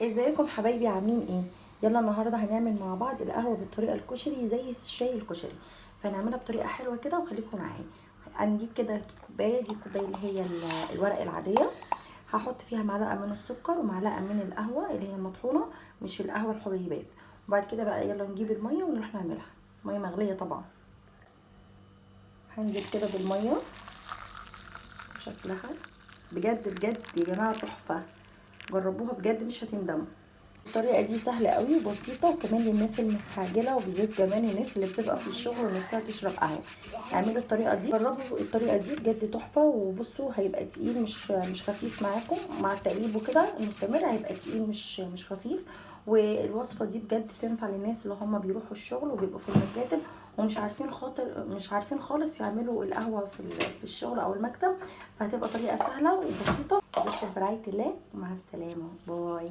ازيكم حبايبي، عاملين ايه؟ يلا النهارده هنعمل مع بعض القهوه بالطريقه الكشري زي الشاي الكشري. فهنعملها بطريقه حلوه كده وخليكم معايا. هنجيب كده كوبايه، دي الكوبايه اللي هي الورق العاديه. هحط فيها معلقه من السكر ومعلقه من القهوه اللي هي المطحونه، مش القهوه الحبيبات. وبعد كده بقى يلا نجيب الميه ونروح نعملها. ميه مغليه طبعا. هنزل كده بالميه شكلها بجد بجد يا جماعه تحفه. جربوها بجد مش هتندموا. الطريقه دي سهله قوي وبسيطه، وكمان للناس المستعجله، وبالذات كمان الناس اللي بتبقى في الشغل ونفسها تشرب قهوه. اعملوا الطريقه دي، جربوا الطريقه دي بجد تحفه. وبصوا هيبقى تقيل مش خفيف معاكم، مع التقليب وكده المستمر هيبقى تقيل مش خفيف. والوصفه دي بجد تنفع للناس اللي هم بيروحوا الشغل وبيبقوا في المكاتب ومش عارفين مش عارفين خالص يعملوا القهوه في الشغل او المكتب. فهتبقى طريقه سهله وبسيطه. ازيكم برعايه الله، ومع السلامه، باي.